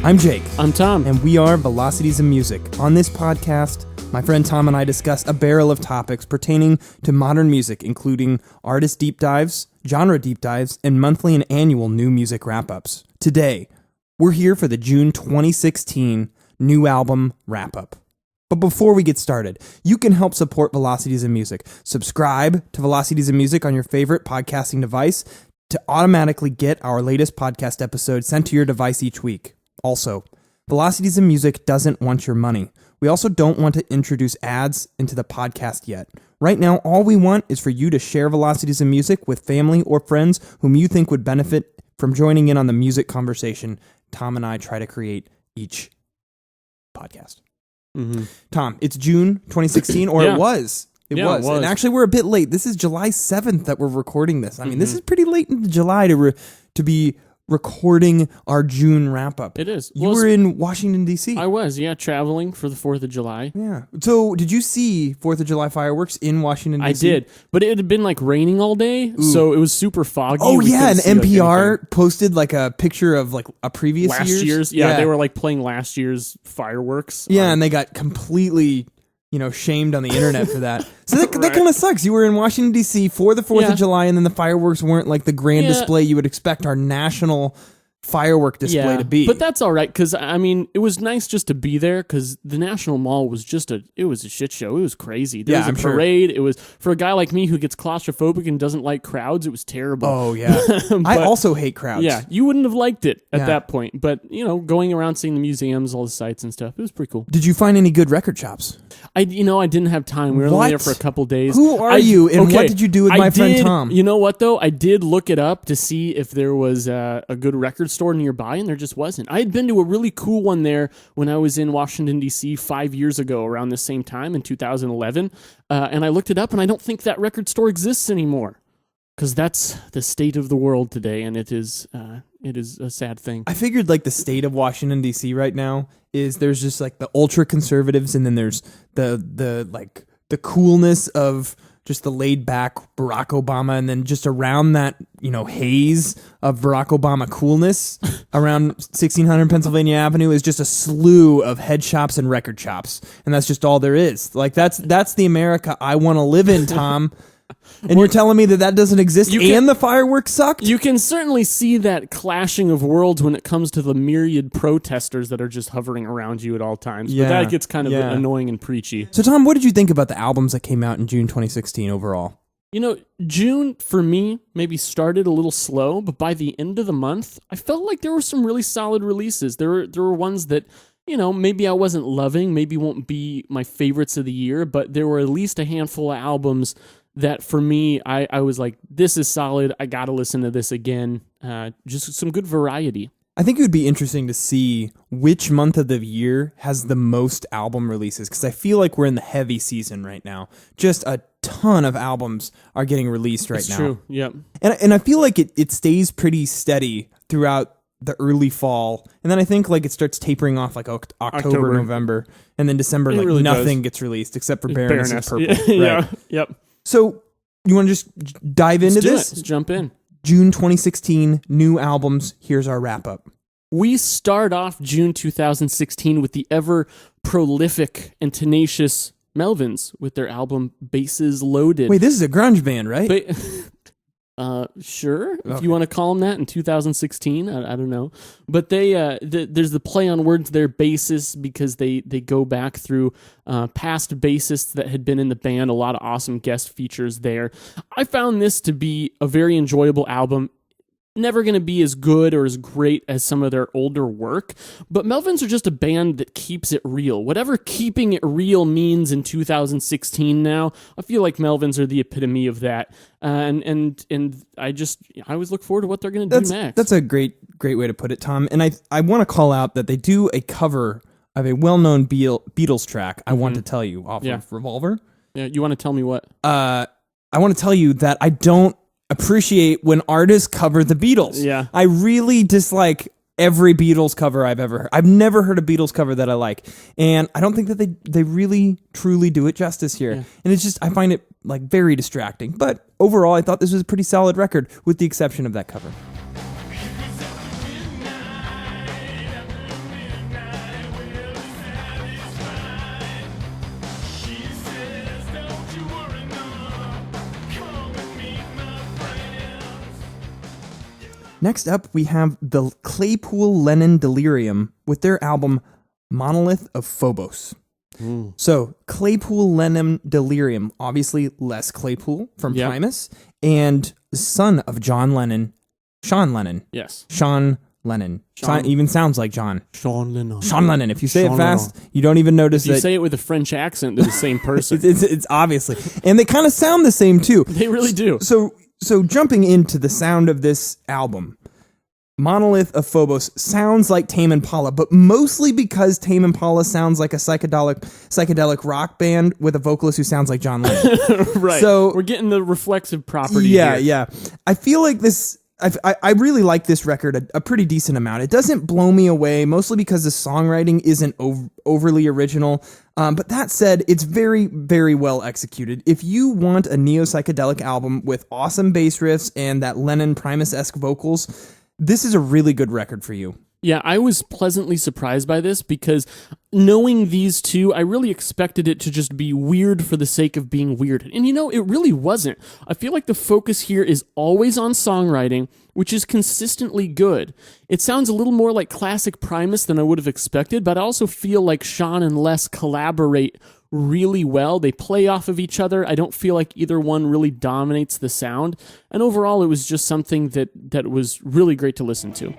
I'm Jake. I'm Tom. And we are Velocities of Music. On this podcast, my friend Tom and I discuss a barrel of topics pertaining to modern music, including artist deep dives, genre deep dives, and monthly and annual new music wrap-ups. Today, we're here for the June 2016 new album wrap-up. But before we get started, you can help support Velocities of Music. Subscribe to Velocities of Music on your favorite podcasting device to automatically get our latest podcast episode sent to your device each week. Also, Velocities of Music doesn't want your money. We also don't want to introduce ads into the podcast yet. Right now, all we want is for you to share Velocities of Music with family or friends whom you think would benefit from joining in on the music conversation Tom and I try to create each podcast. Mm-hmm. Tom, it's June 2016, or yeah. It was. It was. And actually, we're a bit late. This is July 7th that we're recording this. I mean, this is pretty late in July to be recording our June wrap-up. It is. You were in Washington, D.C. I was, traveling for the 4th of July. Yeah. So, did you see 4th of July fireworks in Washington, D.C.? I did, but it had been like raining all day, so it was super foggy. Oh, yeah, and NPR posted like a picture of like a previous last year's. Yeah, they were like playing last year's fireworks. Yeah, and they got completely... shamed on the internet for that. So that kind of sucks. You were in Washington, D.C. for the 4th of July, and then the fireworks weren't like the grand display you would expect our national firework display to be. But that's all right, because, I mean, it was nice just to be there, because the National Mall was it was a shit show. It was crazy. There was a parade. Sure. It was, for a guy like me who gets claustrophobic and doesn't like crowds, it was terrible. Oh, yeah. I also hate crowds. Yeah, you wouldn't have liked it at that point. But, going around seeing the museums, all the sites and stuff, it was pretty cool. Did you find any good record shops? I didn't have time. We were only there for a couple days. Who are you, and what did you do with my friend Tom? You know what, though? I did look it up to see if there was a good record store nearby, and there just wasn't. I had been to a really cool one there when I was in Washington, D.C. 5 years ago, around the same time in 2011, and I looked it up, and I don't think that record store exists anymore, because that's the state of the world today, and it is a sad thing. I figured like the state of Washington, D.C. right now is there's just like the ultra conservatives, and then there's the coolness of just the laid back Barack Obama, and then just around that, haze of Barack Obama coolness around 1600 Pennsylvania Avenue is just a slew of head shops and record shops. And that's just all there is. Like that's the America I want to live in, Tom. And you're telling me that doesn't exist and the fireworks sucked? You can certainly see that clashing of worlds when it comes to the myriad protesters that are just hovering around you at all times. Yeah, but that gets kind of annoying and preachy. So, Tom, what did you think about the albums that came out in June 2016 overall? June, for me, maybe started a little slow, but by the end of the month, I felt like there were some really solid releases. There were ones that... maybe I wasn't loving, maybe won't be my favorites of the year, but there were at least a handful of albums that for me, I was like, this is solid. I got to listen to this again. Just some good variety. I think it would be interesting to see which month of the year has the most album releases, because I feel like we're in the heavy season right now. Just a ton of albums are getting released right now. That's true, yep. And I feel like it stays pretty steady throughout the early fall, and then I think like it starts tapering off like October, November, and then December really nothing gets released except for Baroness and Purple. Yeah, right. Yep. So you want to just dive into this? Let's jump in. June 2016, new albums. Here's our wrap up. We start off June 2016 with the ever prolific and tenacious Melvins with their album Bases Loaded. Wait, this is a grunge band, right? Sure. If you want to call them that in 2016, I don't know. But there's the play on words there, bassist, because they go back through past bassists that had been in the band. A lot of awesome guest features there. I found this to be a very enjoyable album. Never going to be as good or as great as some of their older work, but Melvins are just a band that keeps it real. Whatever keeping it real means in 2016 now, I feel like Melvins are the epitome of that. And I always look forward to what they're going to do next. That's a great way to put it, Tom. And I want to call out that they do a cover of a well-known Beatles track, I Want to Tell You, off of Revolver. Yeah, you want to tell me what? I want to tell you that I don't appreciate when artists cover the Beatles. Yeah. I really dislike every Beatles cover I've ever heard. I've never heard a Beatles cover that I like. And I don't think that they really, truly do it justice here. Yeah. And it's just, I find it like very distracting. But overall, I thought this was a pretty solid record, with the exception of that cover. Next up, we have the Claypoole Lennon Delirium with their album Monolith of Phobos. So Claypoole Lennon Delirium, obviously Les Claypool from Primus, and son of John Lennon, Sean Lennon. Yes. Sean Lennon. Even sounds like John. Sean Lennon. Sean Lennon. If you say it fast, you don't even notice that. If you say it with a French accent, they're the same person. It's obviously. And they kind of sound the same too. They really do. So jumping into the sound of this album, Monolith of Phobos sounds like Tame Impala, but mostly because Tame Impala sounds like a psychedelic rock band with a vocalist who sounds like John Lennon. Right. So we're getting the reflexive property here. Yeah. I feel like this... I really like this record a pretty decent amount. It doesn't blow me away, mostly because the songwriting isn't overly original. But that said, it's very, very well executed. If you want a neo-psychedelic album with awesome bass riffs and that Lennon Primus-esque vocals, this is a really good record for you. Yeah, I was pleasantly surprised by this because knowing these two, I really expected it to just be weird for the sake of being weird. And it really wasn't. I feel like the focus here is always on songwriting, which is consistently good. It sounds a little more like classic Primus than I would have expected, but I also feel like Sean and Les collaborate really well. They play off of each other. I don't feel like either one really dominates the sound. And overall, it was just something that was really great to listen to.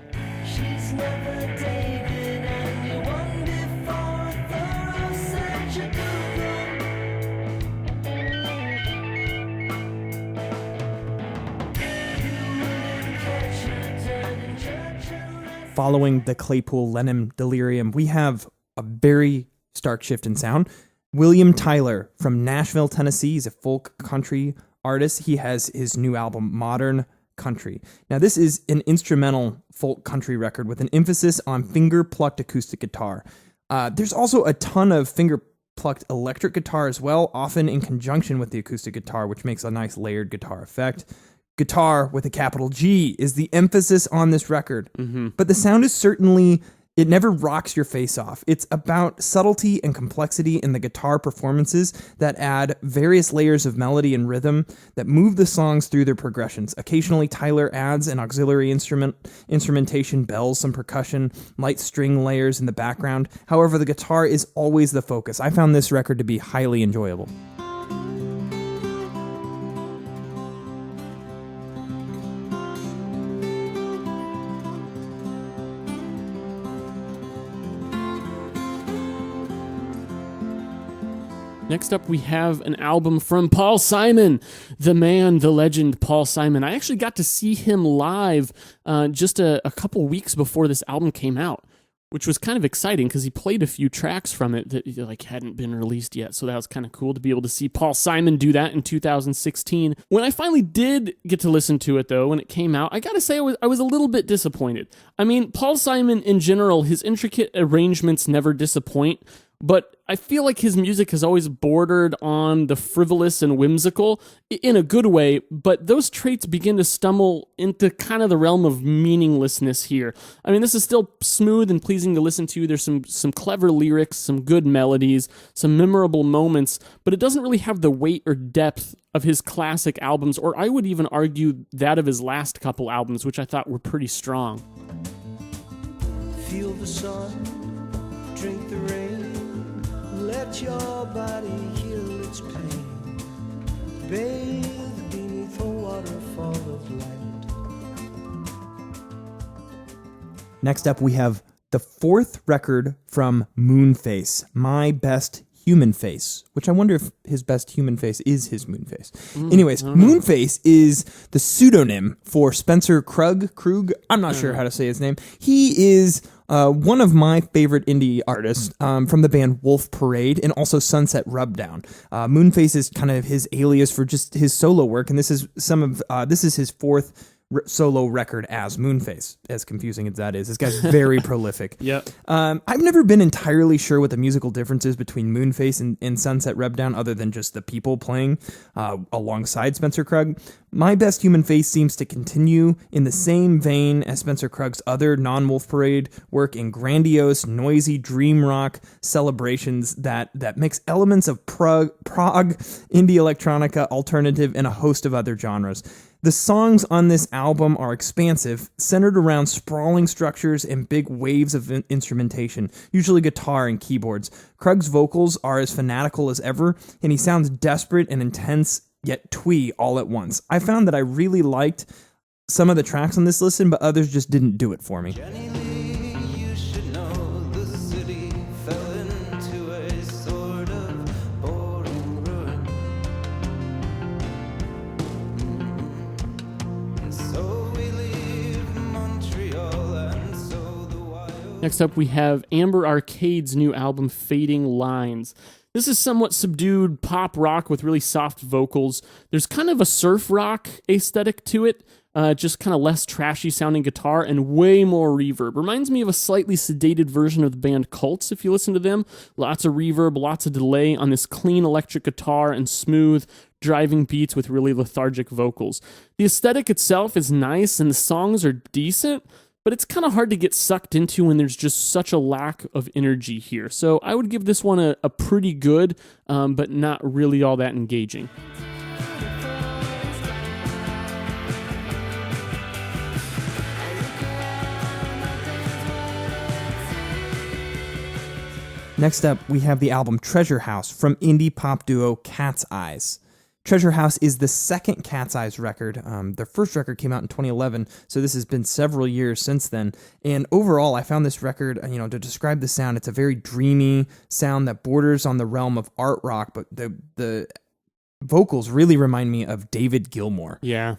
Following the Claypoole Lennon Delirium, we have a very stark shift in sound. William Tyler from Nashville, Tennessee. He's a folk country artist. He has his new album, Modern Country. Now, this is an instrumental folk country record with an emphasis on finger-plucked acoustic guitar. There's also a ton of finger-plucked electric guitar as well, often in conjunction with the acoustic guitar, which makes a nice layered guitar effect. Guitar with a capital G is the emphasis on this record. But the sound is certainly, it never rocks your face off. It's about subtlety and complexity in the guitar performances that add various layers of melody and rhythm that move the songs through their progressions. Occasionally, Tyler adds an auxiliary instrumentation, bells, some percussion, light string layers in the background. However, the guitar is always the focus. I found this record to be highly enjoyable. Next up, we have an album from Paul Simon, the man, the legend, Paul Simon. I actually got to see him live just a couple weeks before this album came out, which was kind of exciting because he played a few tracks from it that hadn't been released yet. So that was kind of cool to be able to see Paul Simon do that in 2016. When I finally did get to listen to it, though, when it came out, I got to say I was a little bit disappointed. I mean, Paul Simon in general, his intricate arrangements never disappoint. But I feel like his music has always bordered on the frivolous and whimsical in a good way, but those traits begin to stumble into kind of the realm of meaninglessness here. I mean, this is still smooth and pleasing to listen to. There's some clever lyrics, some good melodies, some memorable moments, but it doesn't really have the weight or depth of his classic albums, or I would even argue that of his last couple albums, which I thought were pretty strong. Feel the sun, drink the rain. Let your body heal its pain. Bathe beneath a waterfall of light. Next up, we have the fourth record from Moonface, My Best Human Face, which I wonder if his best human face is his Moonface. Anyways, Moonface is the pseudonym for Spencer Krug. I'm not sure how to say his name. He is one of my favorite indie artists from the band Wolf Parade and also Sunset Rubdown. Moonface is kind of his alias for just his solo work, and this is his fourth solo record as Moonface, as confusing as that is. This guy's very prolific. Yep. I've never been entirely sure what the musical difference is between Moonface and Sunset Rubdown, other than just the people playing alongside Spencer Krug. My Best Human Face seems to continue in the same vein as Spencer Krug's other non-Wolf Parade work in grandiose, noisy dream rock celebrations that mix elements of prog, indie electronica, alternative, and a host of other genres. The songs on this album are expansive, centered around sprawling structures and big waves of instrumentation, usually guitar and keyboards. Krug's vocals are as fanatical as ever, and he sounds desperate and intense, yet twee all at once. I found that I really liked some of the tracks on this listen, but others just didn't do it for me. Jenny Lee, you should know the city fell into a sort of boring ruin. And so we leave Montreal, and so the wild... Next up, we have Amber Arcade's new album, Fading Lines. This is somewhat subdued pop rock with really soft vocals. There's kind of a surf rock aesthetic to it, just kind of less trashy sounding guitar and way more reverb. Reminds me of a slightly sedated version of the band Cults, if you listen to them. Lots of reverb, lots of delay on this clean electric guitar and smooth driving beats with really lethargic vocals. The aesthetic itself is nice and the songs are decent, but it's kind of hard to get sucked into when there's just such a lack of energy here. So I would give this one a pretty good, but not really all that engaging. Next up, we have the album Treasure House from indie pop duo Cat's Eyes. Treasure House is the second Cat's Eyes record. Their first record came out in 2011, so this has been several years since then. And overall, I found this record, to describe the sound, it's a very dreamy sound that borders on the realm of art rock, but the vocals really remind me of David Gilmour. Yeah.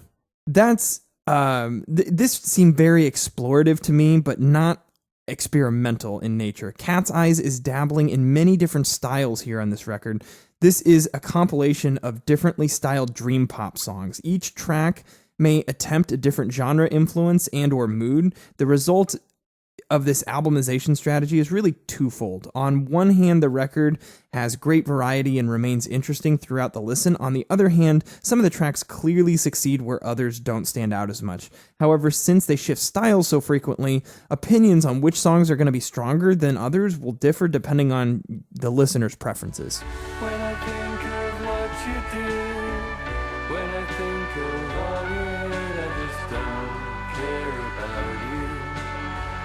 That's, this seemed very explorative to me, but not experimental in nature. Cat's Eyes is dabbling in many different styles here on this record. This is a compilation of differently styled dream pop songs. Each track may attempt a different genre influence and or mood. The result of this albumization strategy is really twofold. On one hand, the record has great variety and remains interesting throughout the listen. On the other hand, some of the tracks clearly succeed where others don't stand out as much. However, since they shift styles so frequently, opinions on which songs are going to be stronger than others will differ depending on the listener's preferences. When I think of what you do, when I think of all you did, I just don't care about you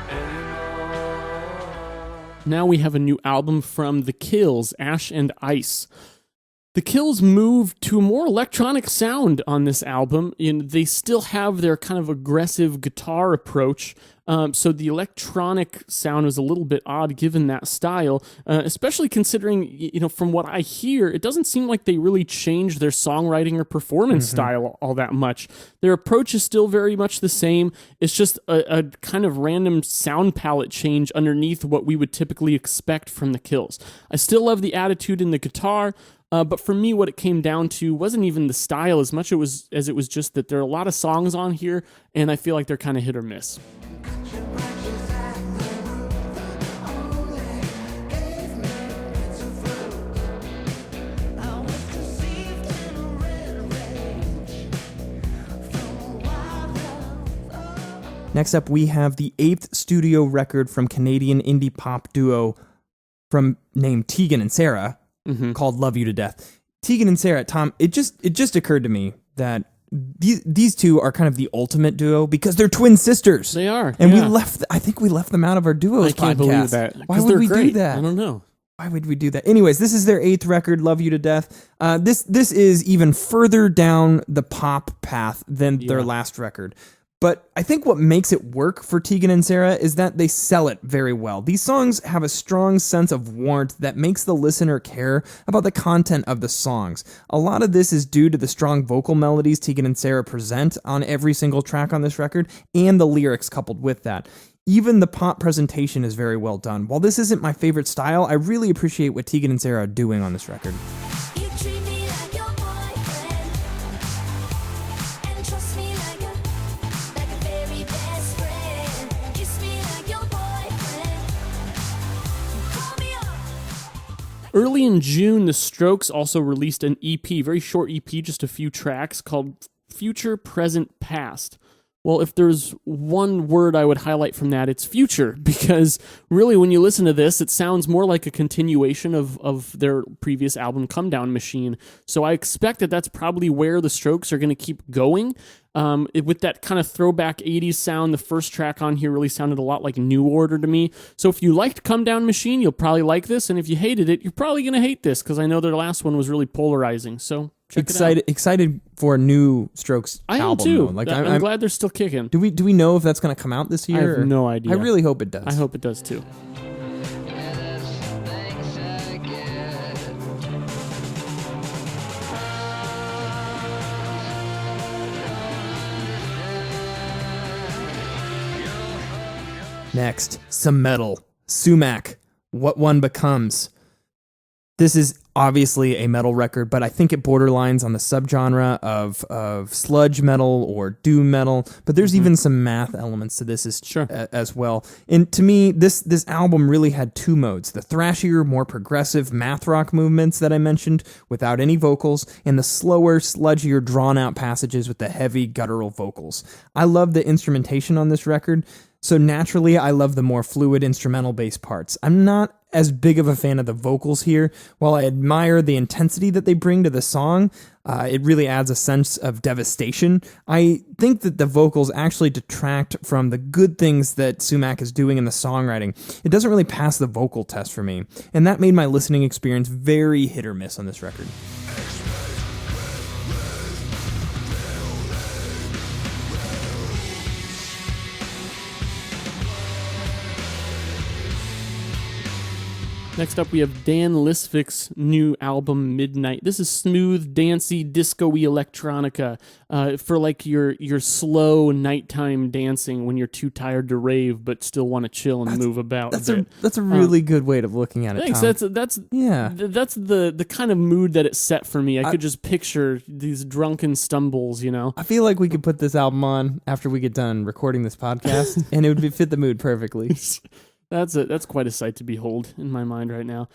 anymore. Now we have a new album from The Kills, Ash and Ice. The Kills moved to a more electronic sound on this album, and they still have their kind of aggressive guitar approach, so the electronic sound was a little bit odd given that style, especially considering, from what I hear, it doesn't seem like they really changed their songwriting or performance style all that much. Their approach is still very much the same. It's just a kind of random sound palette change underneath what we would typically expect from The Kills. I still love the attitude in the guitar, but for me, what it came down to wasn't even the style as much as it was just that there are a lot of songs on here, and I feel like they're kind of hit or miss. Next up, we have the 8th studio record from Canadian indie pop duo named Tegan Sara, called Love You to Death. Tegan and Sara, Tom, it just occurred to me that these two are kind of the ultimate duo because they're twin sisters. They are. And I think we left them out of our duos podcast. I can't believe that. Why would we do that? I don't know. Why would we do that? Anyways, this is their 8th record, Love You to Death. This is even further down the pop path than their last record. But I think what makes it work for Tegan and Sara is that they sell it very well. These songs have a strong sense of warmth that makes the listener care about the content of the songs. A lot of this is due to the strong vocal melodies Tegan and Sara present on every single track on this record, and the lyrics coupled with that. Even the pop presentation is very well done. While this isn't my favorite style, I really appreciate what Tegan and Sara are doing on this record. Early in June, The Strokes also released an EP, very short EP, just a few tracks, called future, present, past. Well, if there's one word I would highlight from that, it's future, because really when you listen to this, it sounds more like a continuation of their previous album, Come Down Machine. So I expect that that's probably where the Strokes are going to keep going. With that kind of throwback 80s sound, the first track on here really sounded a lot like New Order to me. So if you liked Come Down Machine, you'll probably like this, and if you hated it, you're probably going to hate this, because I know their last one was really polarizing. So excited for a new Strokes album. I am too. Though. Like I'm glad they're still kicking. Do we know if that's going to come out this year? I have no idea. I really hope it does. I hope it does too. Next, some metal. Soomack, What One Becomes. This is obviously a metal record, but I think it borderlines on the subgenre of sludge metal or doom metal. But there's even some math elements to this as well. And to me, this album really had two modes: the thrashier, more progressive math rock movements that I mentioned without any vocals, and the slower, sludgier, drawn-out passages with the heavy guttural vocals. I love the instrumentation on this record. So naturally, I love the more fluid instrumental bass parts. I'm not as big of a fan of the vocals here. While I admire the intensity that they bring to the song, it really adds a sense of devastation. I think that the vocals actually detract from the good things that Sumac is doing in the songwriting. It doesn't really pass the vocal test for me, and that made my listening experience very hit or miss on this record. Next up, we have Dan Lissvik's new album, Midnight. This is smooth, dancey, disco-y electronica for like your slow nighttime dancing when you're too tired to rave but still want to chill and move about. That's a really good way of looking at it. Thanks. Tom. That's the kind of mood that it set for me. I could just picture these drunken stumbles. I feel like we could put this album on after we get done recording this podcast, and it would fit the mood perfectly. That's quite a sight to behold in my mind right now.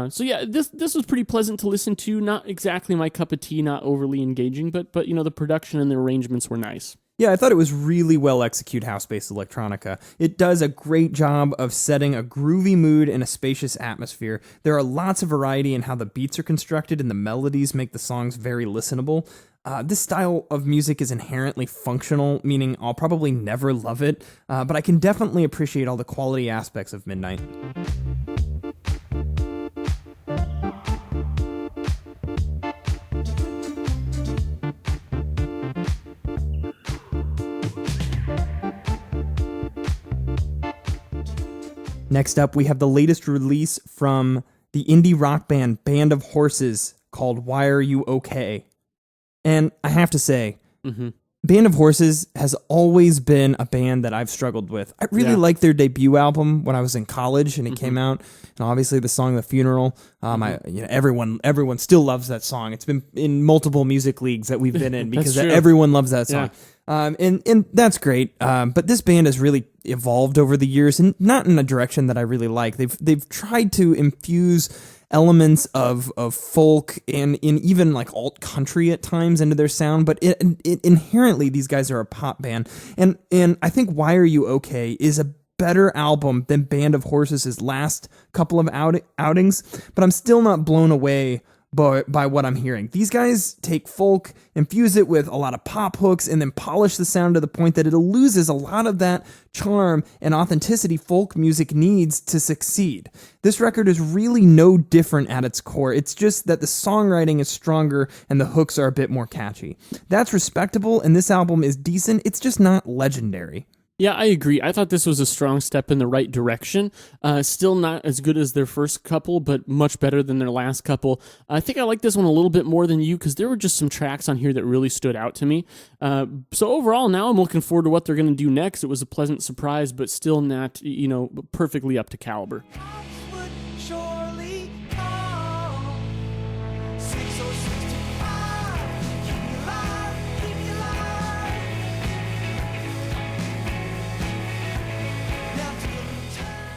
So yeah, this was pretty pleasant to listen to. Not exactly my cup of tea, not overly engaging, but the production and the arrangements were nice. Yeah, I thought it was really well executed house-based electronica. It does a great job of setting a groovy mood and a spacious atmosphere. There are lots of variety in how the beats are constructed, and the melodies make the songs very listenable. This style of music is inherently functional, meaning I'll probably never love it, but I can definitely appreciate all the quality aspects of Midnight. Next up, we have the latest release from the indie rock band Band of Horses called Why Are You Okay? And I have to say, Band of Horses has always been a band that I've struggled with. I really liked their debut album when I was in college and it came out, and obviously the song "The Funeral." Everyone still loves that song. It's been in multiple music leagues that we've been in because everyone loves that song. Yeah. And that's great. But this band has really evolved over the years, and not in a direction that I really like. They've tried to infuse elements of folk and in even like alt country at times into their sound, but it inherently these guys are a pop band, and I think Why Are You Okay is a better album than Band of Horses' last couple of outings, but I'm still not blown away by what I'm hearing. These guys take folk, infuse it with a lot of pop hooks, and then polish the sound to the point that it loses a lot of that charm and authenticity folk music needs to succeed. This record is really no different at its core. It's just that the songwriting is stronger and the hooks are a bit more catchy. That's respectable, and this album is decent. It's just not legendary. Yeah, I agree. I thought this was a strong step in the right direction. Still not as good as their first couple, but much better than their last couple. I think I like this one a little bit more than you because there were just some tracks on here that really stood out to me. So overall, now I'm looking forward to what they're going to do next. It was a pleasant surprise, but still not, perfectly up to caliber.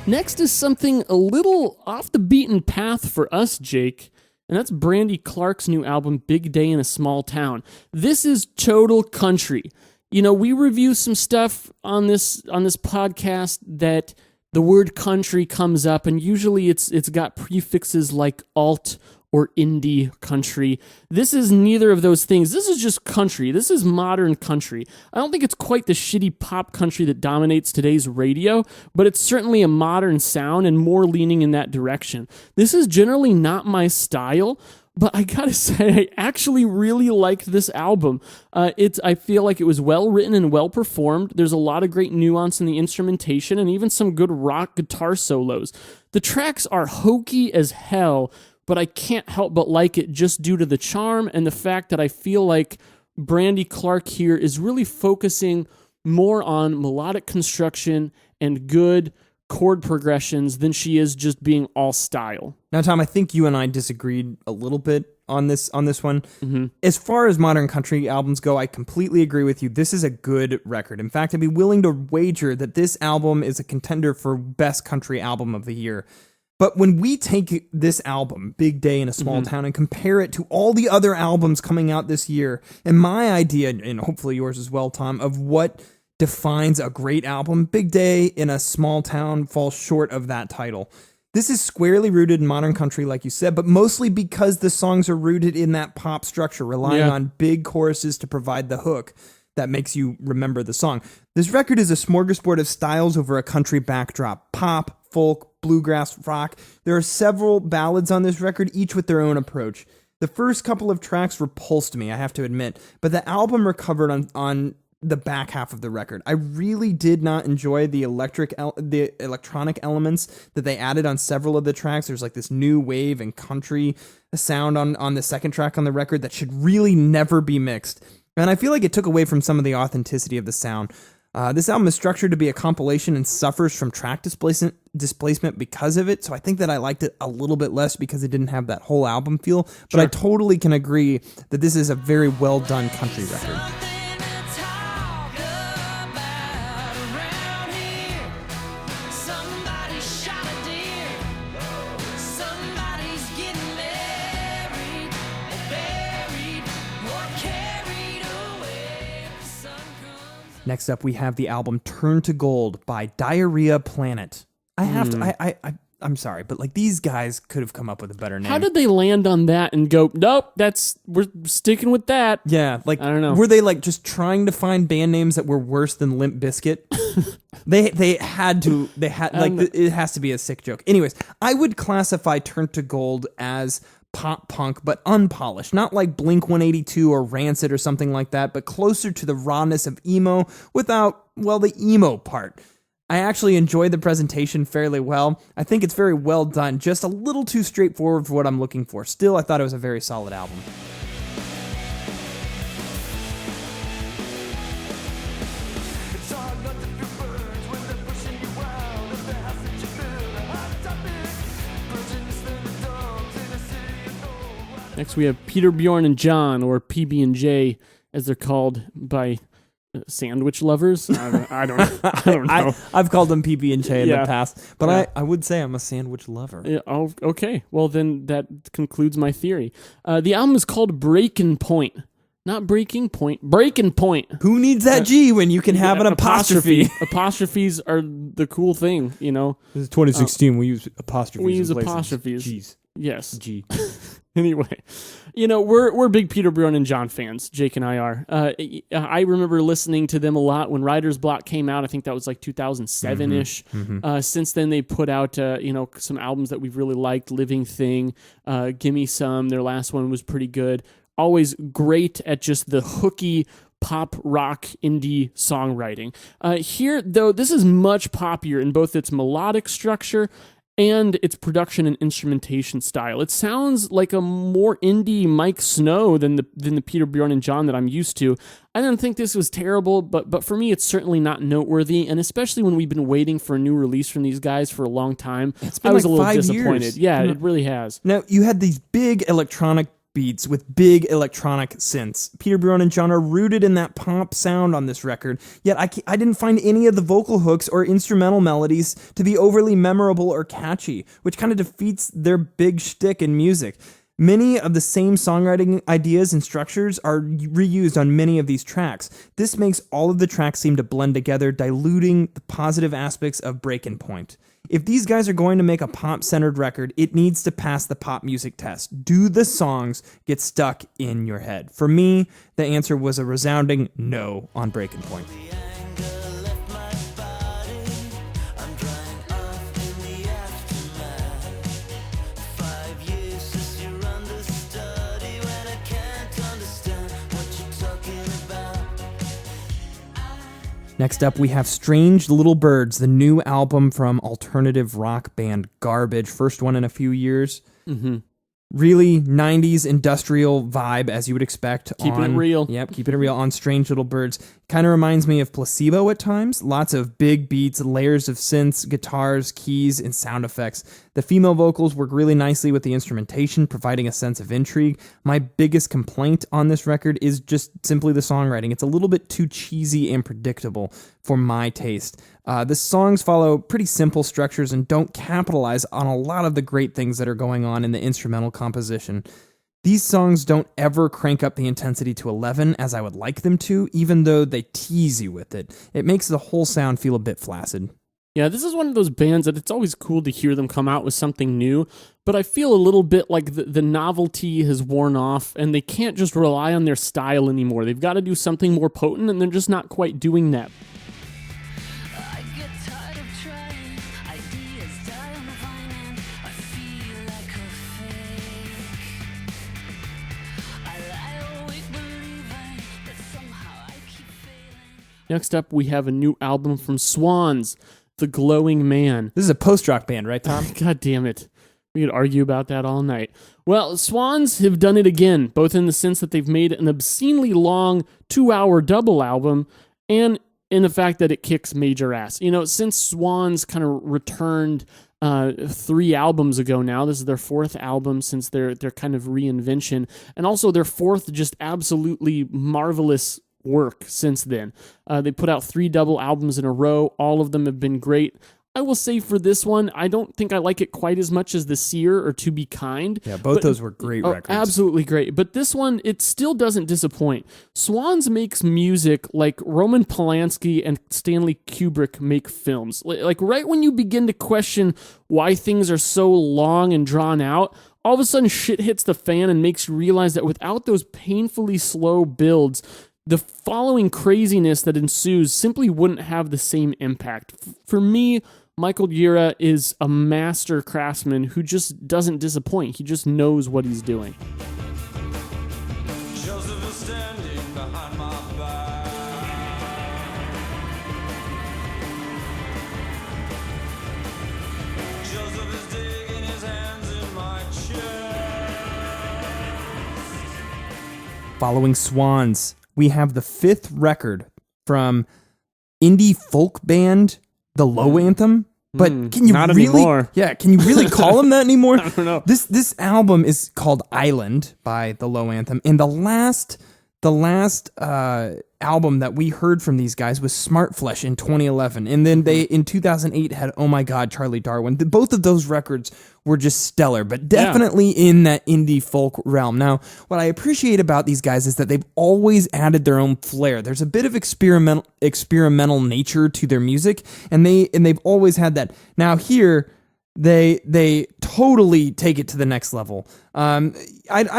Next is something a little off the beaten path for us, Jake. and that's Brandi Clark's new album, Big Day in a Small Town. This is total country. You know, we review some stuff on this podcast that the word country comes up, and usually it's got prefixes like alt or indie country. This is neither of those things. This is just country. This is modern country. I don't think it's quite the shitty pop country that dominates today's radio, but it's certainly a modern sound and more leaning in that direction. This is generally not my style, but I gotta say, I actually really liked this album. I feel like it was well written and well performed. There's a lot of great nuance in the instrumentation and even some good rock guitar solos. The tracks are hokey as hell, but I can't help but like it just due to the charm and the fact that I feel like Brandi Clark here is really focusing more on melodic construction and good chord progressions than she is just being all style. Now, Tom, I think you and I disagreed a little bit on this one. Mm-hmm. As far as modern country albums go, I completely agree with you. This is a good record. In fact, I'd be willing to wager that this album is a contender for best country album of the year. But when we take this album, Big Day in a Small Town, and compare it to all the other albums coming out this year, and my idea, and hopefully yours as well, Tom, of what defines a great album, Big Day in a Small Town falls short of that title. This is squarely rooted in modern country, like you said, but mostly because the songs are rooted in that pop structure, relying on big choruses to provide the hook that makes you remember the song. This record is a smorgasbord of styles over a country backdrop: pop, folk, bluegrass, rock. There are several ballads on this record, each with their own approach. The first couple of tracks repulsed me, I have to admit, but the album recovered on the back half of the record. I really did not enjoy the electronic elements that they added on several of the tracks. There's like this new wave and country sound on the second track on the record that should really never be mixed. And I feel like it took away from some of the authenticity of the sound. This album is structured to be a compilation and suffers from track displacement because of it, so I think that I liked it a little bit less because it didn't have that whole album feel, but I totally can agree that this is a very well done country record. Next up, we have the album Turn to Gold by Diarrhea Planet. I have to, I'm sorry, but like these guys could have come up with a better name. How did they land on that and go, nope, we're sticking with that? Yeah, like, I don't know. Were they like just trying to find band names that were worse than Limp Bizkit? It has to be a sick joke. Anyways, I would classify Turn to Gold as pop punk, but unpolished. Not like Blink-182 or Rancid or something like that, but closer to the rawness of emo without, well, the emo part. I actually enjoyed the presentation fairly well. I think it's very well done, just a little too straightforward for what I'm looking for. Still, I thought it was a very solid album. Next, we have Peter, Bjorn, and John, or PB&J, as they're called by sandwich lovers. I don't know. I've called them PB&J in the past, but I would say I'm a sandwich lover. Yeah, oh, okay. Well, then that concludes my theory. The album is called Breakin Point. Not Breaking Point. Breakin Point. Who needs that G when you can have an apostrophe? Apostrophes are the cool thing, you know. This is 2016. We use apostrophes. We use apostrophes. G's. Yes. G. Anyway, you know, we're big Peter, Bjorn, and John fans. Jake and I are. I remember listening to them a lot when Writer's Block came out. I think that was like 2007-ish. Mm-hmm. Since then, they put out, some albums that we've really liked. Living Thing, Gimme Some. Their last one was pretty good. Always great at just the hooky pop rock indie songwriting. Here, though, this is much poppier in both its melodic structure and its production and instrumentation style. It sounds like a more indie Mike Snow than the Peter, Bjorn, and John that I'm used to. I didn't think this was terrible, but for me, it's certainly not noteworthy, and especially when we've been waiting for a new release from these guys for a long time, I was a little disappointed. Years. Yeah, it really has. Now, you had these big electronic beats with big electronic synths. Peter, Bjorn, and John are rooted in that pop sound on this record, yet I didn't find any of the vocal hooks or instrumental melodies to be overly memorable or catchy, which kind of defeats their big shtick in music. Many of the same songwriting ideas and structures are reused on many of these tracks. This makes all of the tracks seem to blend together, diluting the positive aspects of Breakin' Point. If these guys are going to make a pop-centered record, it needs to pass the pop music test. Do the songs get stuck in your head? For me, the answer was a resounding no on Breakin' Point. Next up, we have Strange Little Birds, the new album from alternative rock band Garbage. First one in a few years. Mm-hmm. Really 90s industrial vibe, as you would expect. Keeping it real. Yep, keeping it real on Strange Little Birds. Kind of reminds me of Placebo at times. Lots of big beats, layers of synths, guitars, keys, and sound effects. The female vocals work really nicely with the instrumentation, providing a sense of intrigue. My biggest complaint on this record is just simply the songwriting. It's a little bit too cheesy and predictable for my taste. The songs follow pretty simple structures and don't capitalize on a lot of the great things that are going on in the instrumental composition. These songs don't ever crank up the intensity to 11 as I would like them to, even though they tease you with it. It makes the whole sound feel a bit flaccid. Yeah, this is one of those bands that it's always cool to hear them come out with something new, but I feel a little bit like the novelty has worn off and they can't just rely on their style anymore. They've got to do something more potent and they're just not quite doing that. Next up, we have a new album from Swans, The Glowing Man. This is a post-rock band, right, Tom? God damn it. We could argue about that all night. Well, Swans have done it again, both in the sense that they've made an obscenely long 2-hour double album and in the fact that it kicks major ass. You know, since Swans kind of returned 3 albums ago now, this is their 4th album since their kind of reinvention, and also their 4th just absolutely marvelous work since then. They put out 3 double albums in a row. All of them have been great. I will say for this one, I don't think I like it quite as much as The Seer or To Be Kind. Yeah, both those were great records. Absolutely great. But this one, it still doesn't disappoint. Swans makes music like Roman Polanski and Stanley Kubrick make films. Like right when you begin to question why things are so long and drawn out, all of a sudden shit hits the fan and makes you realize that without those painfully slow builds, the following craziness that ensues simply wouldn't have the same impact. For me, Michael Gojira is a master craftsman who just doesn't disappoint. He just knows what he's doing. Joseph is standing behind my back. Joseph is digging his hands in my chest. Following Swans, we have the 5th record from indie folk band The Low Anthem. But can you not really? Anymore. Yeah, can you really call them that anymore? I don't know. This album is called Eyeland by The Low Anthem, and the last album that we heard from these guys was Smart Flesh in 2011, and then they in 2008 had Oh My God, Charlie Darwin. Both of those records were just stellar, but definitely in that indie folk realm. Now, what I appreciate about these guys is that they've always added their own flair. There's a bit of experimental nature to their music, and they've always had that. Now here, they totally take it to the next level. I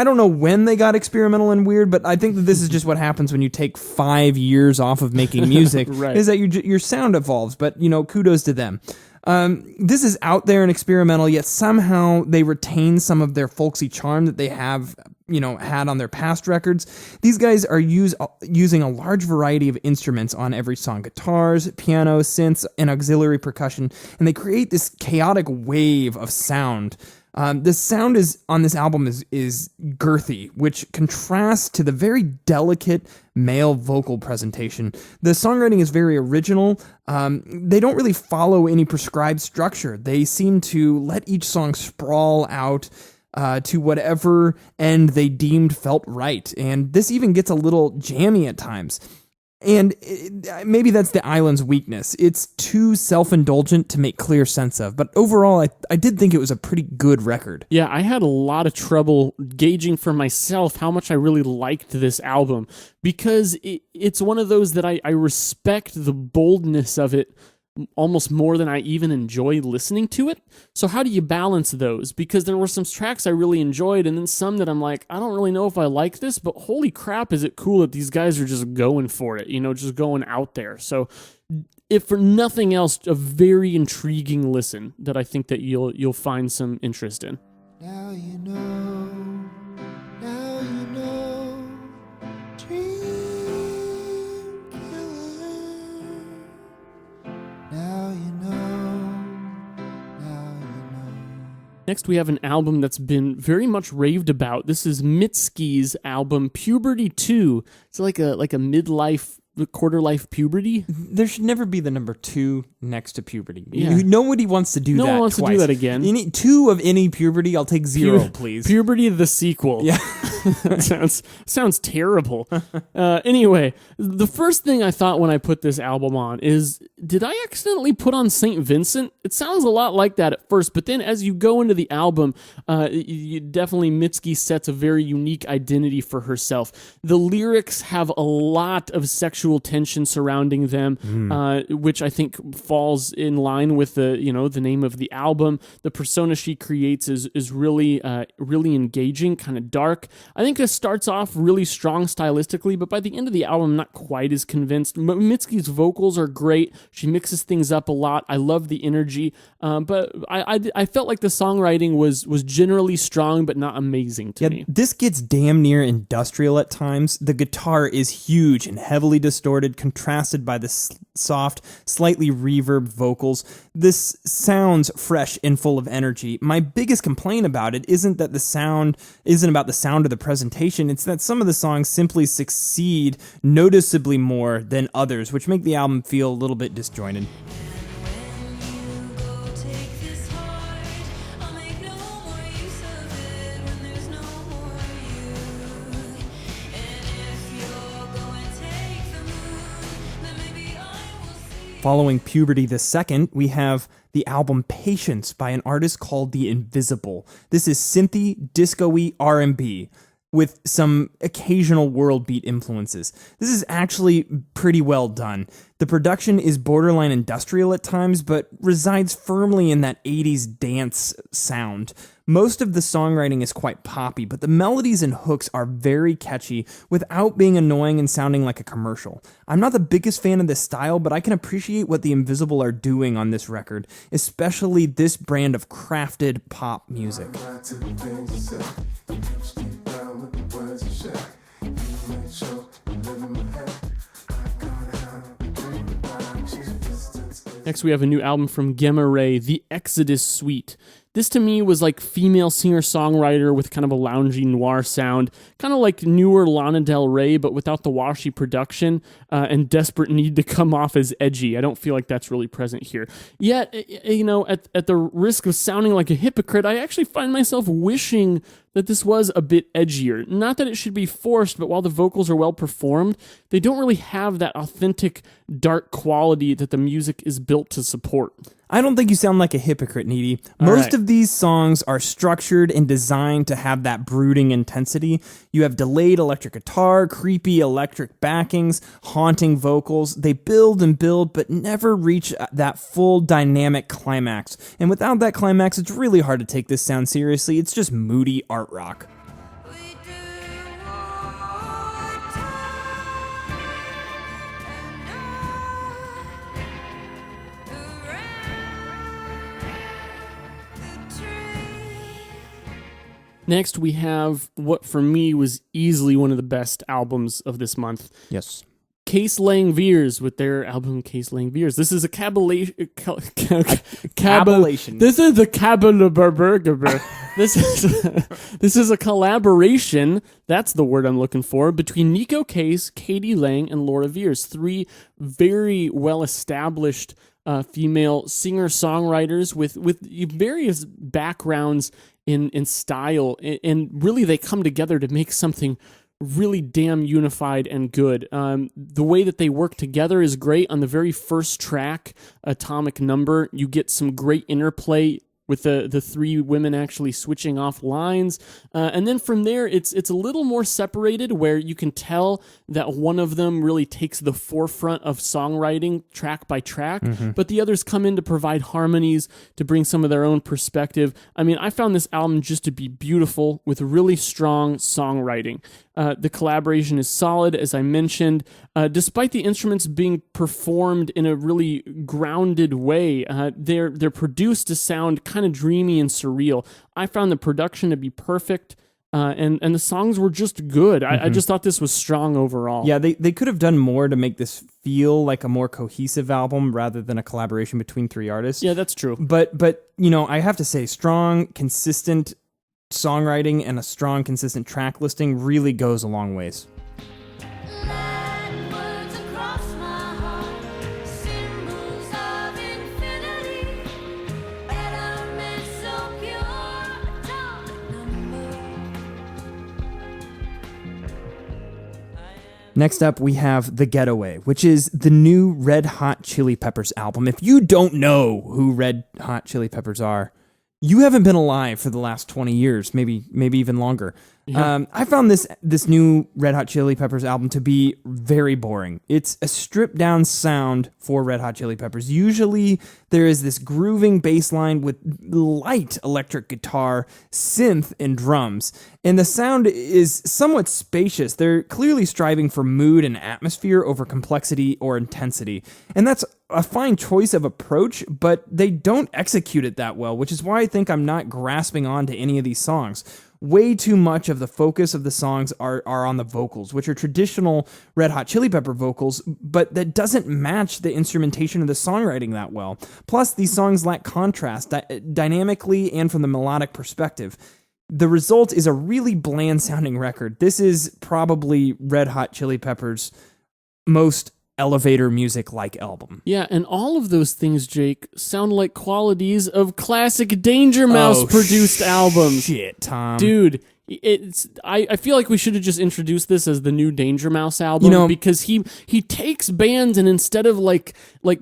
don't know when they got experimental and weird, but I think that this is just what happens when you take 5 years off of making music. Right. Is that your sound evolves, but kudos to them. This is out there and experimental, yet somehow they retain some of their folksy charm that they have, had on their past records. These guys are using a large variety of instruments on every song: guitars, piano, synths, and auxiliary percussion, and they create this chaotic wave of sound. The sound on this album is girthy, which contrasts to the very delicate male vocal presentation. The songwriting is very original. They don't really follow any prescribed structure. They seem to let each song sprawl out to whatever end they deemed felt right. And this even gets a little jammy at times. And maybe that's the Eyeland's weakness. It's too self-indulgent to make clear sense of. But overall, I did think it was a pretty good record. Yeah, I had a lot of trouble gauging for myself how much I really liked this album, because it's one of those that I respect the boldness of it almost more than I even enjoy listening to it. So how do you balance those? Because there were some tracks I really enjoyed, and then some that I'm like, I don't really know if I like this, but holy crap, is it cool that these guys are just going for it, just going out there. So if for nothing else, a very intriguing listen that I think that you'll find some interest in. Now you know, dream killer. Now you know. Next, we have an album that's been very much raved about. This is Mitski's album, Puberty 2. It's like a midlife, quarter-life puberty. There should never be the number 2 next to puberty. Yeah. Nobody wants to do that. No one wants twice. to do that again. You need 2 of any puberty, I'll take 0, please. Puberty the sequel. Yeah. sounds terrible. Anyway, the first thing I thought when I put this album on is, did I accidentally put on St. Vincent? It sounds a lot like that at first, but then as you go into the album, Mitski sets a very unique identity for herself. The lyrics have a lot of sexual tension surrounding them, which I think falls in line with the name of the album. The persona she creates is really engaging, kind of dark. I think this starts off really strong stylistically, but by the end of the album, I'm not quite as convinced. Mitski's vocals are great. She mixes things up a lot. I love the energy, but I felt like the songwriting was generally strong, but not amazing to me. This gets damn near industrial at times. The guitar is huge and heavily distorted, contrasted by the soft, slightly reverb vocals. This sounds fresh and full of energy. My biggest complaint about it isn't about the sound of the presentation. It's that some of the songs simply succeed noticeably more than others, which make the album feel a little bit disjointed. Following Puberty the Second, we have the album Patience by an artist called The Invisible. This is synthy, disco-y R&B with some occasional world beat influences. This is actually pretty well done. The production is borderline industrial at times, but resides firmly in that 80s dance sound. Most of the songwriting is quite poppy, but the melodies and hooks are very catchy without being annoying and sounding like a commercial. I'm not the biggest fan of this style, but I can appreciate what The Invisible are doing on this record, especially this brand of crafted pop music. Next, we have a new album from Gemma, The Exodus Suite. This to me was like female singer-songwriter with kind of a loungy noir sound, kind of like newer Lana Del Rey, but without the washy production and desperate need to come off as edgy. I don't feel like that's really present here. Yet, at the risk of sounding like a hypocrite, I actually find myself wishing that this was a bit edgier. Not that it should be forced, but while the vocals are well performed, they don't really have that authentic, dark quality that the music is built to support. I don't think you sound like a hypocrite, Needy. Most of these songs are structured and designed to have that brooding intensity. You have delayed electric guitar, creepy electric backings, haunting vocals. They build and build, but never reach that full dynamic climax. And without that climax, it's really hard to take this sound seriously. It's just moody art rock. Next, we have what for me was easily one of the best albums of this month. Yes. Claypoole with their album Claypoole. This is a cabalation. This is a This is a collaboration. That's the word I'm looking for, between Nico Case, Katie Lang, and Laura Veirs. 3 very well established female singer-songwriters with various backgrounds in style, and really they come together to make something really damn unified and good. The way that they work together is great. On the very first track, Atomic Number, you get some great interplay with the three women actually switching off lines. And then from there, it's a little more separated, where you can tell that one of them really takes the forefront of songwriting track by track, but the others come in to provide harmonies, to bring some of their own perspective. I mean, I found this album just to be beautiful with really strong songwriting. The collaboration is solid, as I mentioned. Despite the instruments being performed in a really grounded way, they're produced to sound kind of dreamy and surreal. I found the production to be perfect, and the songs were just good. I just thought this was strong overall. Yeah, they could have done more to make this feel like a more cohesive album rather than a collaboration between three artists. Yeah, that's true. But I have to say, strong, consistent songwriting and a strong, consistent track listing really goes a long ways. Next up, we have The Getaway, which is the new Red Hot Chili Peppers album. If you don't know who Red Hot Chili Peppers are, you haven't been alive for the last 20 years, maybe even longer. Yeah. I found this new Red Hot Chili Peppers album to be very boring. It's a stripped-down sound for Red Hot Chili Peppers. Usually, there is this grooving bass line with light electric guitar, synth, and drums. And the sound is somewhat spacious. They're clearly striving for mood and atmosphere over complexity or intensity. And that's a fine choice of approach, but they don't execute it that well, which is why I think I'm not grasping on to any of these songs. Way too much of the focus of the songs are on the vocals, which are traditional Red Hot Chili Pepper vocals, but that doesn't match the instrumentation of the songwriting that well. Plus, these songs lack contrast dynamically and from the melodic perspective. The result is a really bland-sounding record. This is probably Red Hot Chili Peppers' most elevator music-like album. Yeah, and all of those things, Jake, sound like qualities of classic Danger Mouse produced albums. Shit, Tom. Dude, I feel like we should have just introduced this as the new Danger Mouse album, because he takes bands and instead of like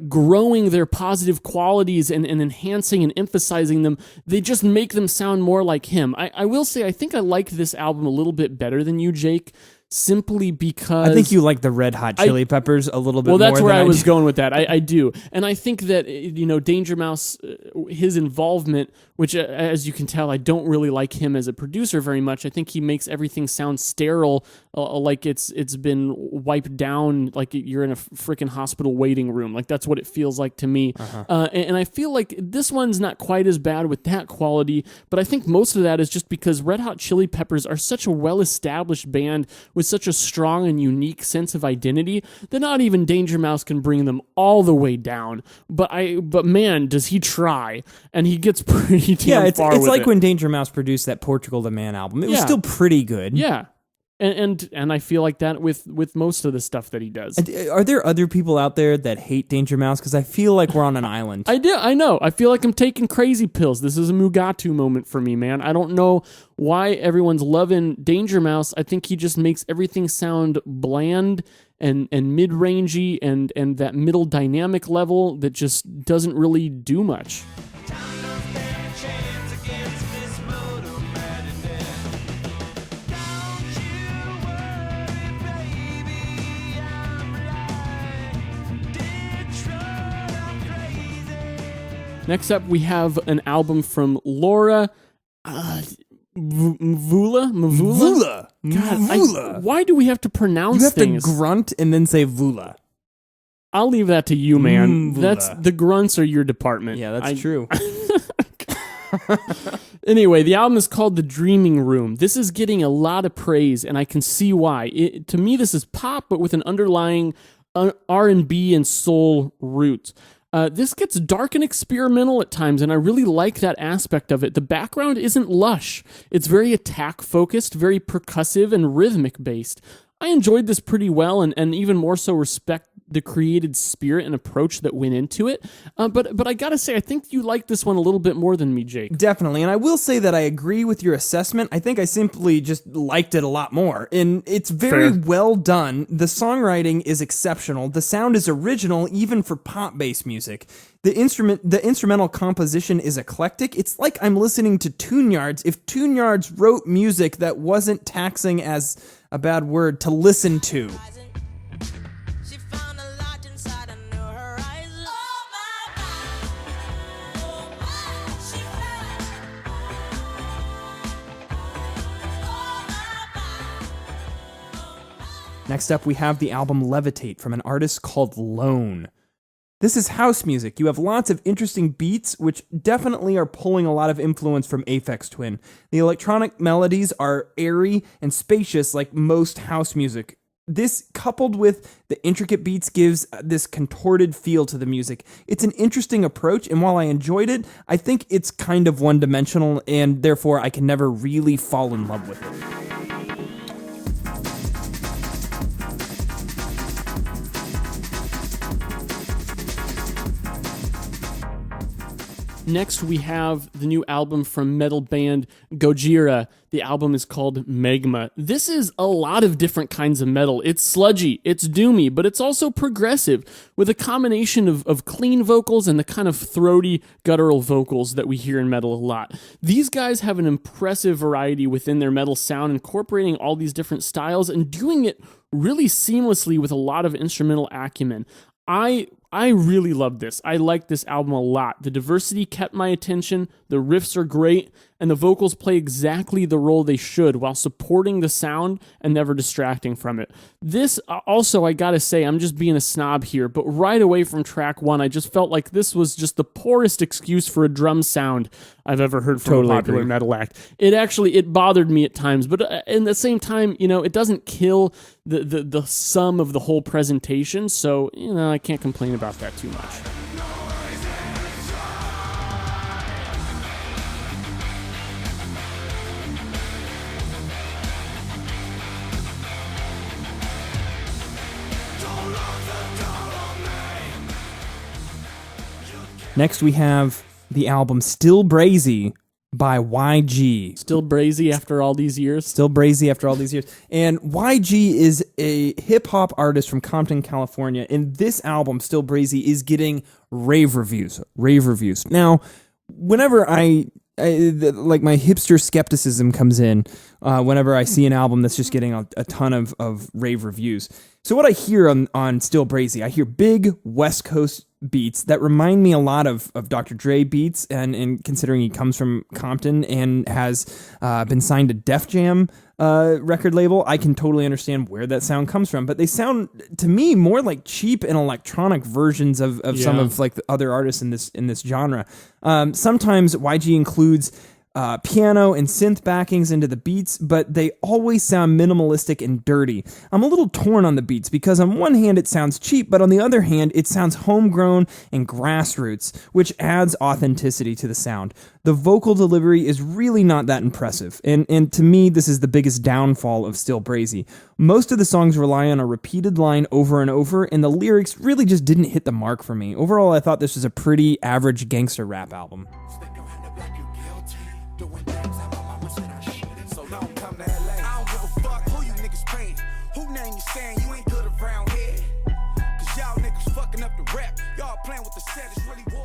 growing their positive qualities and enhancing and emphasizing them, they just make them sound more like him. I will say I think I like this album a little bit better than you, Jake. Simply because... I think you like the Red Hot Chili Peppers a little bit more. Well, that's where I was do. going with that. I do. And I think that, Danger Mouse, his involvement, which, as you can tell, I don't really like him as a producer very much. I think he makes everything sound sterile, like it's been wiped down, like you're in a freaking hospital waiting room. Like, that's what it feels like to me. And I feel like this one's not quite as bad with that quality, but I think most of that is just because Red Hot Chili Peppers are such a well-established band with such a strong and unique sense of identity that not even Danger Mouse can bring them all the way down. But man, does he try, and he gets pretty damn far with it. It's like when Danger Mouse produced that Portugal the Man album. It was still pretty good. Yeah. And I feel like that with most of the stuff that he does. Are there other people out there that hate Danger Mouse? Because I feel like we're on an island. I know. I feel like I'm taking crazy pills. This is a Mugatu moment for me, man. I don't know why everyone's loving Danger Mouse. I think he just makes everything sound bland and mid-rangey and that middle dynamic level that just doesn't really do much. Next up, we have an album from Laura Mvula. God, why do we have to pronounce things? You have to grunt and then say Vula. I'll leave that to you, man. Mvula. That's the grunts are your department. Yeah, that's true. Anyway, the album is called The Dreaming Room. This is getting a lot of praise, and I can see why. To me, this is pop, but with an underlying R&B and soul root. This gets dark and experimental at times, and I really like that aspect of it. The background isn't lush. It's very attack-focused, very percussive and rhythmic-based. I enjoyed this pretty well, and even more so respect the created spirit and approach that went into it. But I gotta say, I think you like this one a little bit more than me, Jake. Definitely, and I will say that I agree with your assessment. I think I simply just liked it a lot more, and it's very well done. The songwriting is exceptional. The sound is original, even for pop-based music. The instrumental composition is eclectic. It's like I'm listening to Tune-Yards if Tune-Yards wrote music that wasn't taxing, as a bad word, to listen to. Next up, we have the album Levitate from an artist called Lone. This is house music. You have lots of interesting beats, which definitely are pulling a lot of influence from Aphex Twin. The electronic melodies are airy and spacious like most house music. This, coupled with the intricate beats, gives this contorted feel to the music. It's an interesting approach, and while I enjoyed it, I think it's kind of one-dimensional, and therefore I can never really fall in love with it. Next, we have the new album from metal band Gojira. The album is called Magma. This is a lot of different kinds of metal. It's sludgy, it's doomy, but it's also progressive, with a combination of clean vocals and the kind of throaty, guttural vocals that we hear in metal a lot. These guys have an impressive variety within their metal sound, incorporating all these different styles and doing it really seamlessly with a lot of instrumental acumen. I really love this. I like this album a lot. The diversity kept my attention, the riffs are great, and the vocals play exactly the role they should while supporting the sound and never distracting from it. This, also, I gotta say, I'm just being a snob here, but right away from track one, I just felt like this was just the poorest excuse for a drum sound I've ever heard from a popular metal act. It bothered me at times, but at the same time, it doesn't kill the sum of the whole presentation, so, I can't complain about that too much. Next, we have the album Still Brazy by YG. Still brazy after all these years? Still brazy after all these years. And YG is a hip-hop artist from Compton, California, and this album, Still Brazy, is getting rave reviews. Now, whenever my hipster skepticism comes in, whenever I see an album that's just getting a ton of rave reviews. So what I hear on Still Brazy, I hear big West Coast beats that remind me a lot of Dr. Dre beats, and considering he comes from Compton and has been signed to Def Jam record label, I can totally understand where that sound comes from. But they sound, to me, more like cheap and electronic versions of some of like the other artists in this genre. Sometimes YG includes piano and synth backings into the beats, but they always sound minimalistic and dirty. I'm a little torn on the beats because on one hand it sounds cheap, but on the other hand it sounds homegrown and grassroots, which adds authenticity to the sound. The vocal delivery is really not that impressive, and to me this is the biggest downfall of Still Brazy. Most of the songs rely on a repeated line over and over, and the lyrics really just didn't hit the mark for me. Overall, I thought this was a pretty average gangster rap album.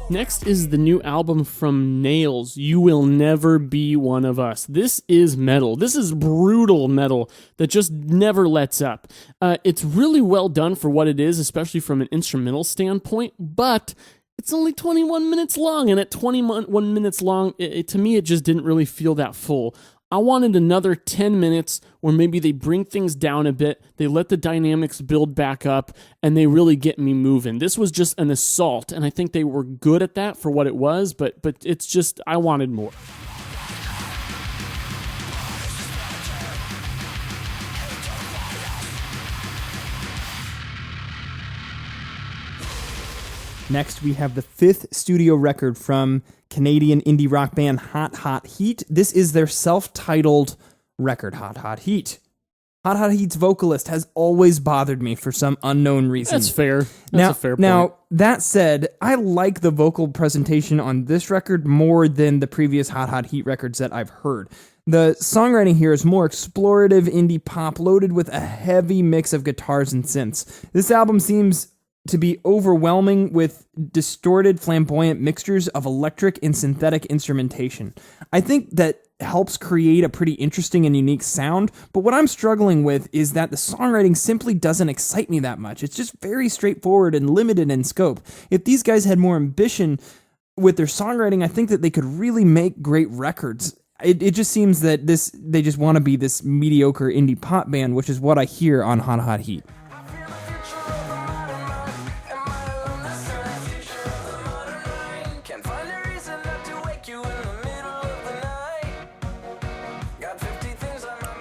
Next is the new album from Nails, You Will Never Be One of Us. This is metal. This is brutal metal that just never lets up. It's really well done for what it is, especially from an instrumental standpoint, but it's only 21 minutes long, and at 21 minutes long, to me, it just didn't really feel that full. I wanted another 10 minutes where maybe they bring things down a bit, they let the dynamics build back up, and they really get me moving. This was just an assault, and I think they were good at that for what it was, but it's just, I wanted more. Next, we have the 5th studio record from Canadian indie rock band Hot Hot Heat. This is their self-titled record, Hot Hot Heat. Hot Hot Heat's vocalist has always bothered me for some unknown reason. That's fair. That's a fair point. Now, that said, I like the vocal presentation on this record more than the previous Hot Hot Heat records that I've heard. The songwriting here is more explorative indie pop loaded with a heavy mix of guitars and synths. This album seems to be overwhelming with distorted, flamboyant mixtures of electric and synthetic instrumentation. I think that helps create a pretty interesting and unique sound, but what I'm struggling with is that the songwriting simply doesn't excite me that much. It's just very straightforward and limited in scope. If these guys had more ambition with their songwriting, I think that they could really make great records. It just seems that they just want to be this mediocre indie pop band, which is what I hear on Hot Hot Heat.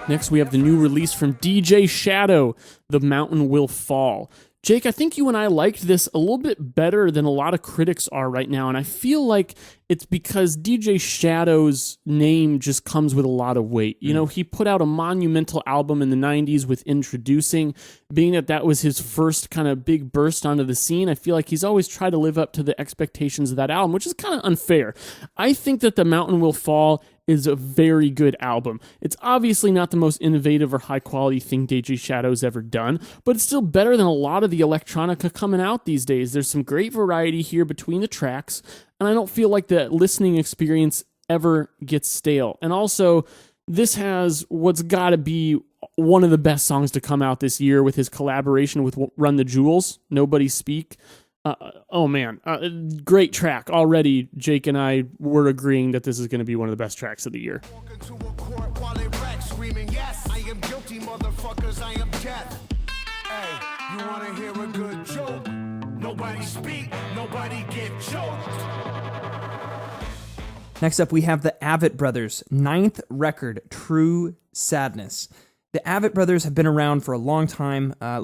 Next, we have the new release from DJ Shadow, The Mountain Will Fall. Jake, I think you and I liked this a little bit better than a lot of critics are right now, and I feel like it's because DJ Shadow's name just comes with a lot of weight. You know, he put out a monumental album in the 90s with Introducing. Being that was his first kind of big burst onto the scene, I feel like he's always tried to live up to the expectations of that album, which is kind of unfair. I think that The Mountain Will Fall is a very good album. It's obviously not the most innovative or high-quality thing DJ Shadow's ever done, but it's still better than a lot of the electronica coming out these days. There's some great variety here between the tracks, and I don't feel like the listening experience ever gets stale. And also, this has what's got to be one of the best songs to come out this year with his collaboration with Run the Jewels, Nobody Speak. Great track. Already, Jake and I were agreeing that this is going to be one of the best tracks of the year. Yes, I am guilty, motherfuckers, I am death. Hey, you wanna hear a good joke? Nobody speak, nobody get choked. Next up, we have the Avett Brothers' 9th record, True Sadness. The Avett Brothers have been around for a long time, I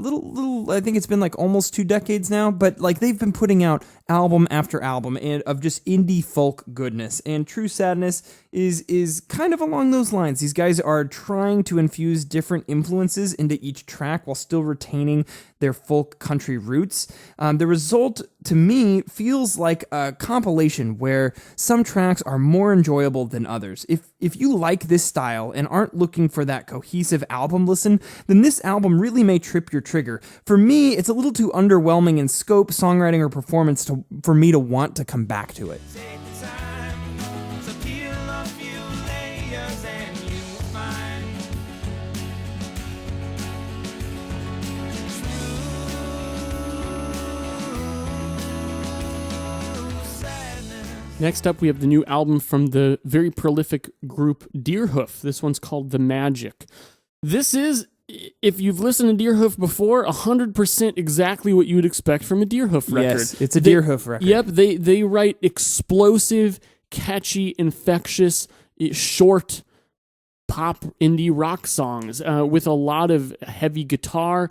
think it's been like almost 2 decades now, but like they've been putting out album after album and of just indie folk goodness, and True Sadness is kind of along those lines. These guys are trying to infuse different influences into each track while still retaining their folk country roots. The result, to me, feels like a compilation where some tracks are more enjoyable than others. If you like this style and aren't looking for that cohesive album listen, then this album really may trip your trigger. For me, it's a little too underwhelming in scope, songwriting, or performance for me to want to come back to it. Next up, we have the new album from the very prolific group Deerhoof. This one's called The Magic. This is, if you've listened to Deerhoof before, 100% exactly what you would expect from a Deerhoof record. Yes, it's a Deerhoof record. Yep, they write explosive, catchy, infectious, short pop indie rock songs with a lot of heavy guitar,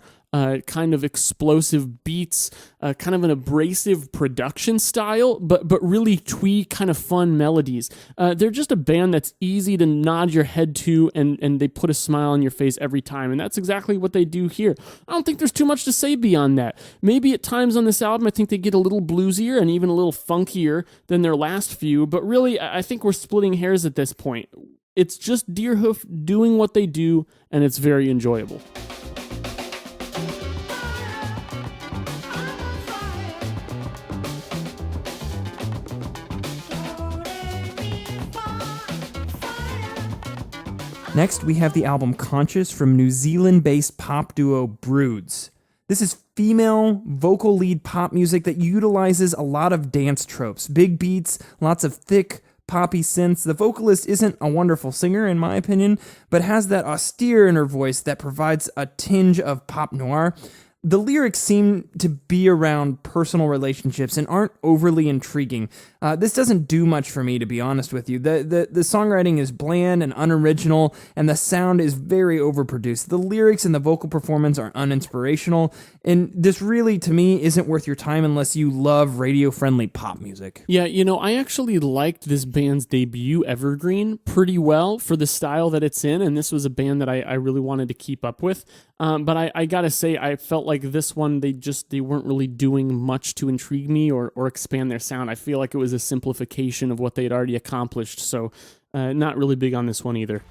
kind of explosive beats, kind of an abrasive production style, but really twee, kind of fun melodies. They're just a band that's easy to nod your head to, and they put a smile on your face every time, and that's exactly what they do here. I don't think there's too much to say beyond that. Maybe at times on this album, I think they get a little bluesier and even a little funkier than their last few, but really, I think we're splitting hairs at this point. It's just Deerhoof doing what they do, and it's very enjoyable. Next, we have the album Conscious from New Zealand-based pop duo Broods. This is female vocal lead pop music that utilizes a lot of dance tropes, big beats, lots of thick, poppy synths. The vocalist isn't a wonderful singer, in my opinion, but has that austere inner voice that provides a tinge of pop noir. the lyrics seem to be around personal relationships and aren't overly intriguing. This doesn't do much for me, to be honest with you. The songwriting is bland and unoriginal, and the sound is very overproduced. The lyrics and the vocal performance are uninspirational, and this really, to me, isn't worth your time unless you love radio-friendly pop music. Yeah, I actually liked this band's debut, Evergreen, pretty well for the style that it's in, and this was a band that I really wanted to keep up with. But I gotta say, I felt like this one, they weren't really doing much to intrigue me or expand their sound. I feel like it was a simplification of what they'd already accomplished, so not really big on this one either.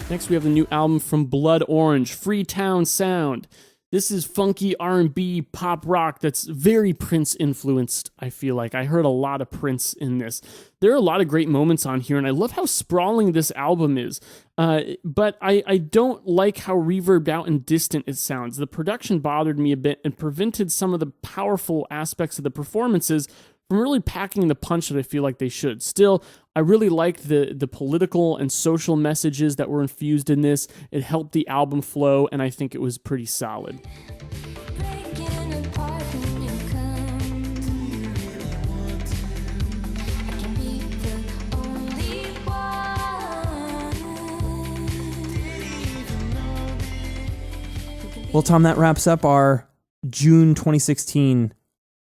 Next, we have the new album from Blood Orange, Freetown Sound. This is funky R&B pop rock that's very Prince influenced, I feel like. I heard a lot of Prince in this. There are a lot of great moments on here, and I love how sprawling this album is. But I don't like how reverbed out and distant it sounds. The production bothered me a bit and prevented some of the powerful aspects of the performances from really packing the punch that I feel like they should. Still, I really liked the political and social messages that were infused in this. It helped the album flow, and I think it was pretty solid. Well, Tom, that wraps up our June 2016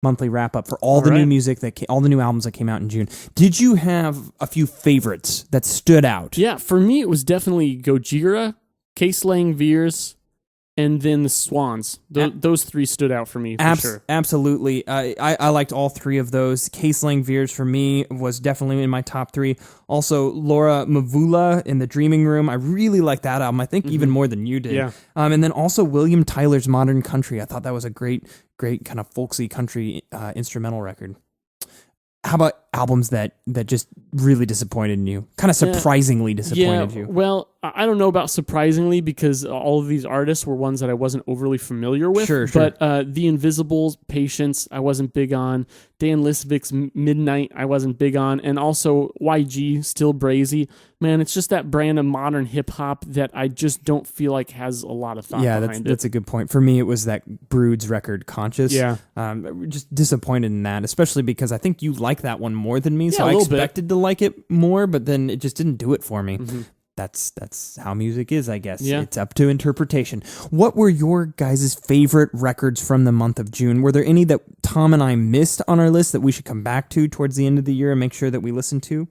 monthly wrap up for all the new music all the new albums that came out in June. Did you have a few favorites that stood out? Yeah, for me it was definitely Gojira, Slaying Veirs, and then the Swans. Those three stood out for me, for sure. Absolutely. I liked all three of those. Slaying Veirs for me was definitely in my top three. Also, Laura Mvula in the Dreaming Room. I really liked that album. I think even more than you did. Yeah. And then also William Tyler's Modern Country. I thought that was a great kind of folksy country instrumental record. How about albums that just really disappointed you? Kind of surprisingly disappointed you? Well, I don't know about surprisingly because all of these artists were ones that I wasn't overly familiar with. Sure. But The Invisibles, Patience, I wasn't big on. Dan Lissvik's Midnight, I wasn't big on. And also YG, Still Brazy. Man, it's just that brand of modern hip-hop that I just don't feel like has a lot of thought behind it. That's a good point. For me, it was that Broods record, Conscious. Yeah. Just disappointed in that, especially because I think you like that one more than me, so a I little expected to like it more, but then it just didn't do it for me. Mm-hmm. That's how music is, I guess. Yeah. It's up to interpretation. What were your guys' favorite records from the month of June? Were there any that Tom and I missed on our list that we should come back to towards the end of the year and make sure that we listen to?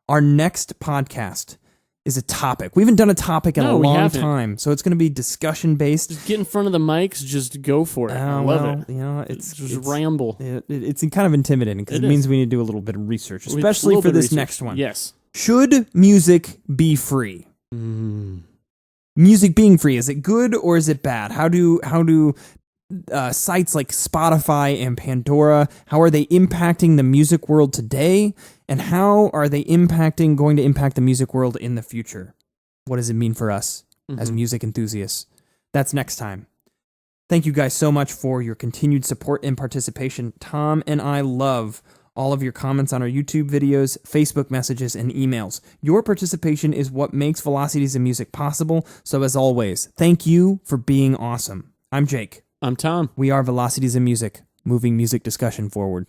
Our next podcast is a topic. We haven't done a topic in a long time, so it's going to be discussion-based. Just get in front of the mics, just go for it. I love it. It's ramble. It's kind of intimidating because it means we need to do a little bit of research, especially for this next one. Yes. Should music be free? Music being free, is it good or is it bad? How do sites like Spotify and Pandora, how are they impacting the music world today? And how are they going to impact the music world in the future? What does it mean for us as music enthusiasts? That's next time. Thank you guys so much for your continued support and participation. Tom and I love all of your comments on our YouTube videos, Facebook messages, and emails. Your participation is what makes Velocities of Music possible. So as always, thank you for being awesome. I'm Jake. I'm Tom. We are Velocities of Music, moving music discussion forward.